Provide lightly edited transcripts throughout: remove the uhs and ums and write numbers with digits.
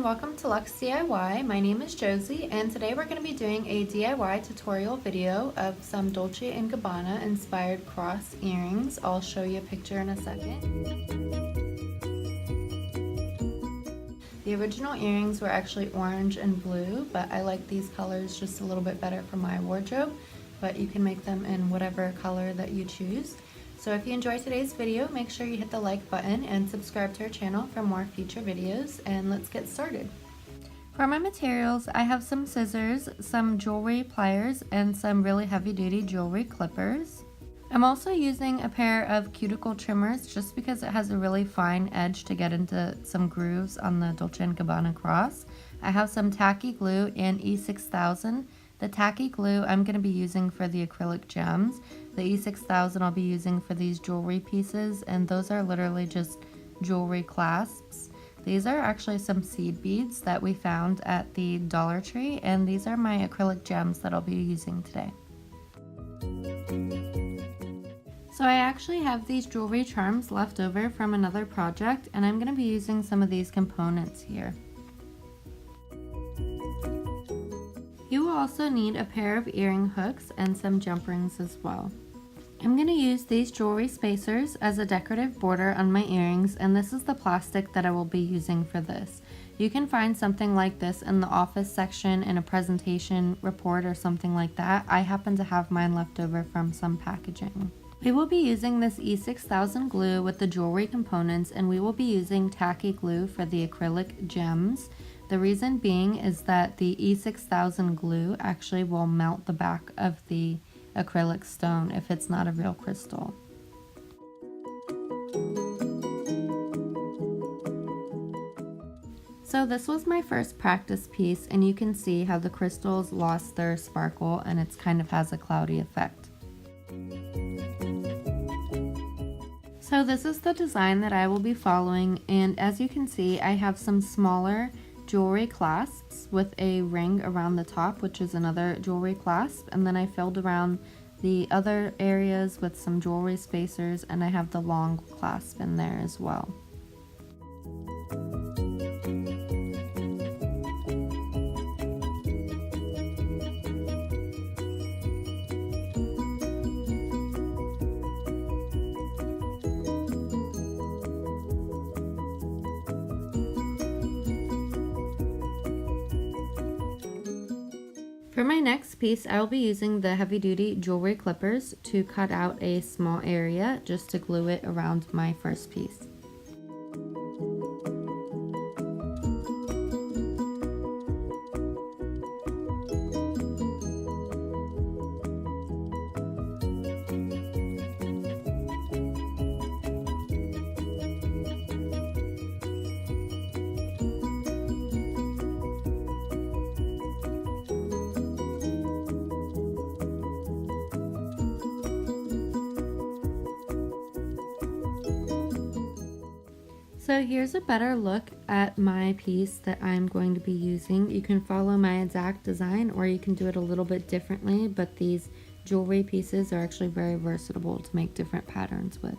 everyone, welcome to Luxe DIY. My name is Josie and today we're going to be doing a DIY tutorial video of some Dolce and Gabbana inspired cross earrings. I'll show you a picture in a second. The original earrings were actually orange and blue, but I like these colors just a little bit better for my wardrobe, but you can make them in whatever color that you choose. So if you enjoyed today's video, make sure you hit the like button and subscribe to our channel for more future videos, and let's get started. For my materials, I have some scissors, some jewelry pliers, and some really heavy-duty jewelry clippers. I'm also using a pair of cuticle trimmers just because it has a really fine edge to get into some grooves on the Dolce and Gabbana cross. I have some Tacky Glue and E6000. The Tacky Glue I'm going to be using for the Acrylic Gems. The E6000 I'll be using for these jewelry pieces, and those are literally just Jewelry Clasps. These are actually some seed beads that we found at the Dollar Tree, and these are my Acrylic Gems that I'll be using today. So I actually have these jewelry charms left over from another project, and I'm going to be using some of these components here. You will also need a pair of earring hooks and some jump rings as well. I'm going to use these jewelry spacers as a decorative border on my earrings, and this is the plastic that I will be using for this. You can find something like this in the office section in a presentation report or something like that. I happen to have mine left over from some packaging. We will be using this E6000 glue with the jewelry components, and we will be using Tacky Glue for the acrylic gems. The reason being is that the E6000 glue actually will melt the back of the acrylic stone if it's not a real crystal. So this was my first practice piece, and you can see how the crystals lost their sparkle and it kind of has a cloudy effect. So this is the design that I will be following, and as you can see I have some smaller jewelry clasps with a ring around the top, which is another jewelry clasp, and then I filled around the other areas with some jewelry spacers, and I have the long clasp in there as well. For my next piece, I will be using the heavy-duty jewelry clippers to cut out a small area just to glue it around my first piece. So here's a better look at my piece that I'm going to be using. You can follow my exact design or you can do it a little bit differently, but these jewelry pieces are actually very versatile to make different patterns with.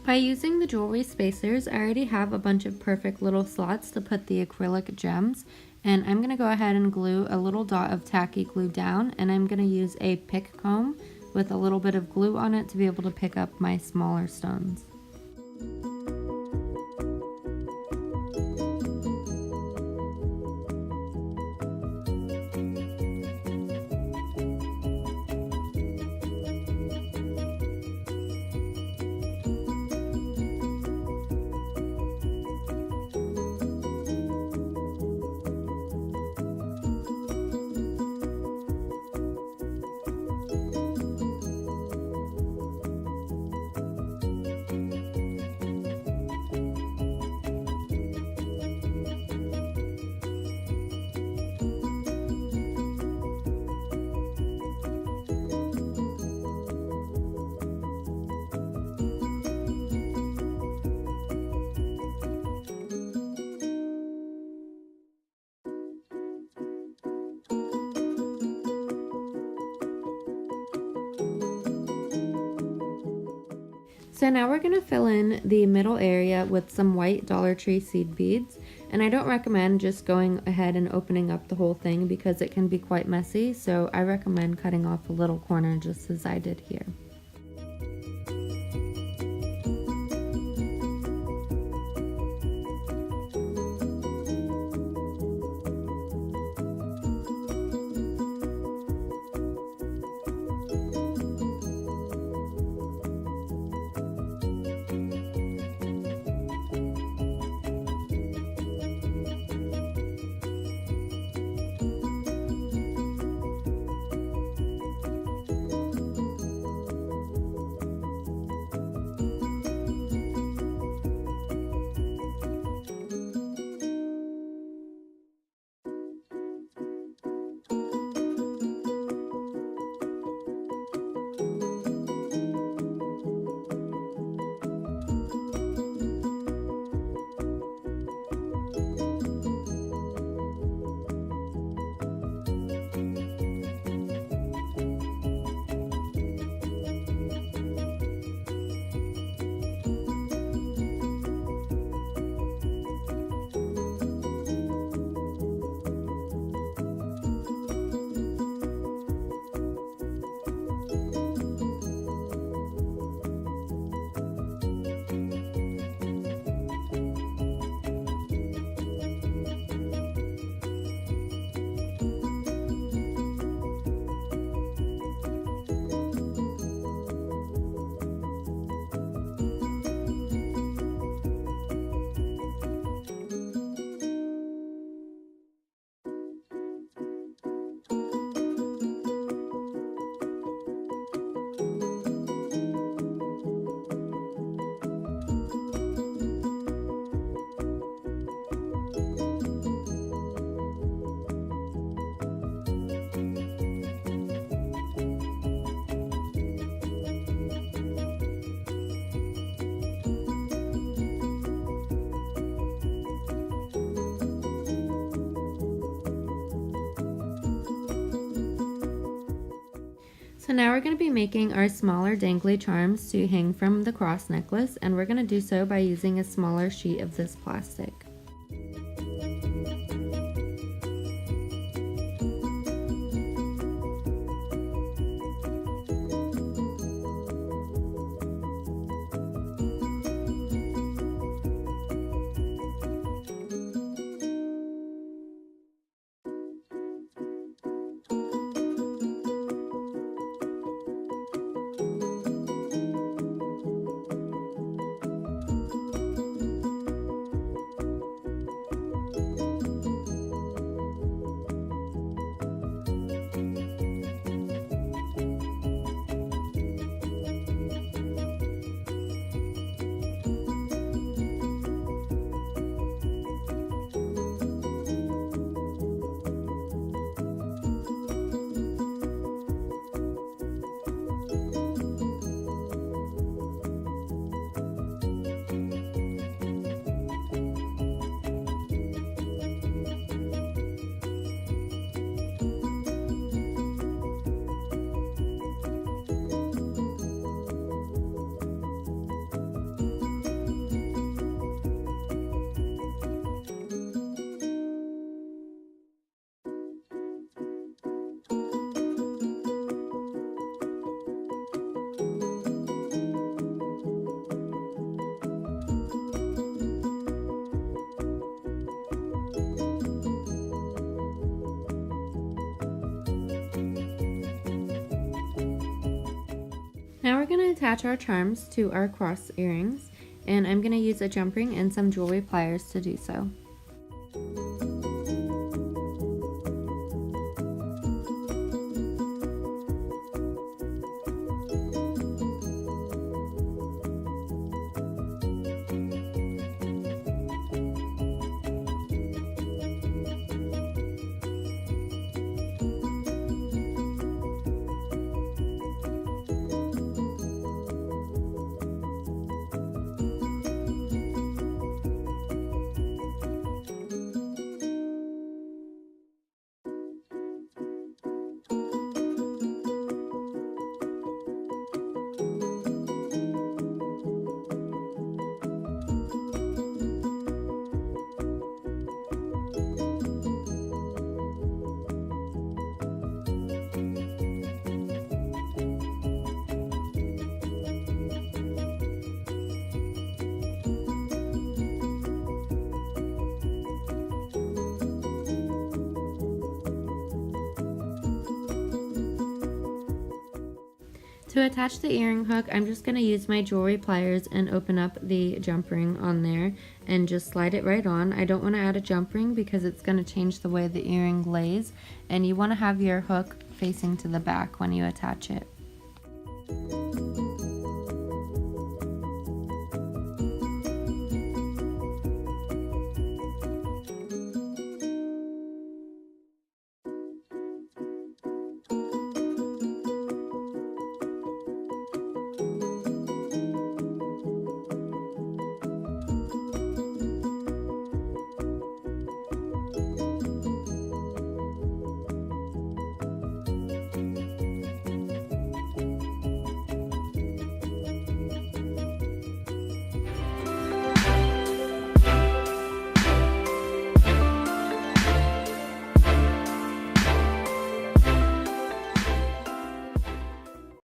By using the jewelry spacers, I already have a bunch of perfect little slots to put the acrylic gems, and I'm going to go ahead and glue a little dot of Tacky Glue down, and I'm going to use a pick comb with a little bit of glue on it to be able to pick up my smaller stones. So now we're going to fill in the middle area with some white Dollar Tree seed beads, and I don't recommend just going ahead and opening up the whole thing because it can be quite messy, so I recommend cutting off a little corner just as I did here. So now we're going to be making our smaller dangly charms to hang from the cross necklace, and we're going to do so by using a smaller sheet of this plastic. Now we're going to attach our charms to our cross earrings, and I'm going to use a jump ring and some jewelry pliers to do so. To attach the earring hook, I'm just going to use my jewelry pliers and open up the jump ring on there and just slide it right on. I don't want to add a jump ring because it's going to change the way the earring lays, and you want to have your hook facing to the back when you attach it.